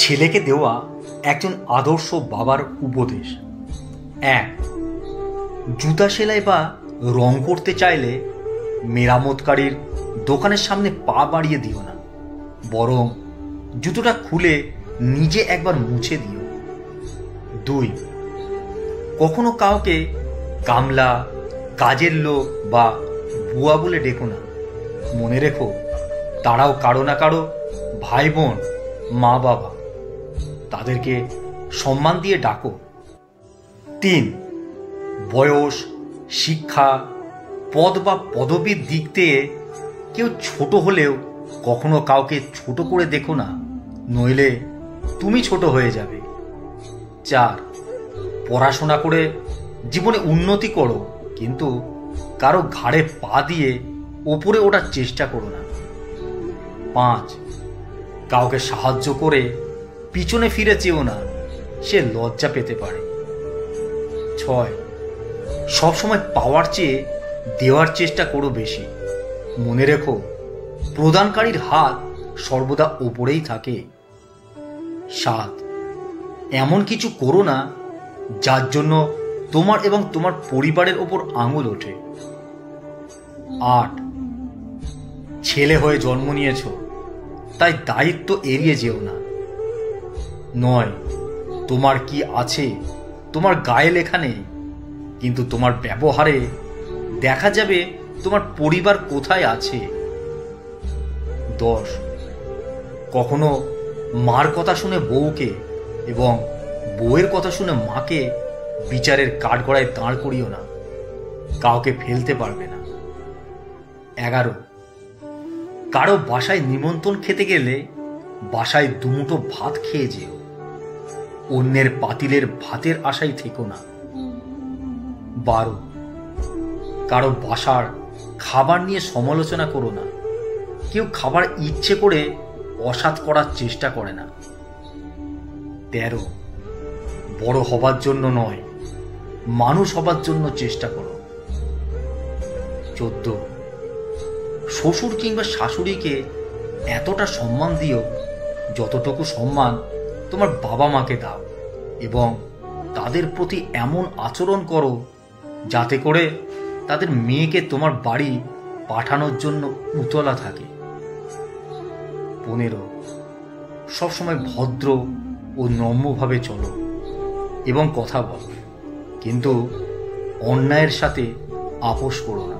ছেলেকে দেওয়া একজন আদর্শ বাবার উপদেশ। 1. জুতা সেলাই বা রং করতে চাইলে মেরামতকারীর দোকানের সামনে পা বাড়িয়ে দিও না, বরং জুতোটা খুলে নিজে একবার মুছে দিও। 2. কখনো কাউকে কামলা, কাজের লোক বা বুয়া বলে ডেকো না। মনে রেখো, তারাও কারো না কারো ভাই বোন, মা বাবা। তাদেরকে সম্মান দিয়ে ডাকো। 3. বয়স, শিক্ষা, পদ বা পদবীর দিক দিয়ে কেউ ছোট হলেও কখনো কাউকে ছোট করে দেখো না, নইলে তুমি ছোট হয়ে যাবে। 4. পড়াশোনা করে জীবনে উন্নতি করো, কিন্তু কারো ঘাড়ে পা দিয়ে ওপরে ওঠার চেষ্টা করো না। 5. কাউকে সাহায্য করে পিছনে ফিরে চেও না, সে লজ্জা পেতে পারে। 6. সবসময় পাওয়ার চেয়ে দেওয়ার চেষ্টা করো বেশি। মনে রেখো, প্রদানকারীর হাত সর্বদা ওপরেই থাকে। 7. এমন কিছু করো না যার জন্য তোমার এবং তোমার পরিবারের ওপর আঙুল ওঠে। 8. ছেলে হয়ে জন্ম নিয়েছ, তাই দায়িত্ব এড়িয়ে যেও না। 9. তোমার কি আছে তোমার গায়ে লেখা নেই, কিন্তু তোমার ব্যবহারে দেখা যাবে তোমার পরিবার কোথায় আছে। 10. কখনো মার কথা শুনে বউকে এবং বউয়ের কথা শুনে মাকে বিচারের কাঠগড়ায় দাঁড় করিও না, কাউকে ফেলতে পারবে না। 11. কারো বাসায় নিমন্ত্রণ খেতে গেলে বাসায় দুমুঠো ভাত খেয়ে যেও, অন্যের পাতিলের ভাতের আশায় থেকো না। 12. কারো বাসার খাবার নিয়ে সমালোচনা করো না, কেউ খাবার ইচ্ছে করে অসৎ করার চেষ্টা করে না। 13. বড় হবার জন্য নয়, মানুষ হবার জন্য চেষ্টা করো। 14. শ্বশুর কিংবা শাশুড়িকে এতটা সম্মান দিও যতটুকু সম্মান তোমার বাবা মাকে দাও, এবং তাদের প্রতি এমন আচরণ করো যাতে করে তাদের মেয়েকে তোমার বাড়ি পাঠানোর জন্য উতলা থাকে। 15. সবসময় ভদ্র ও নম্রভাবে চলো এবং কথা বলো, কিন্তু অন্যায়ের সাথে আপোষ করো না।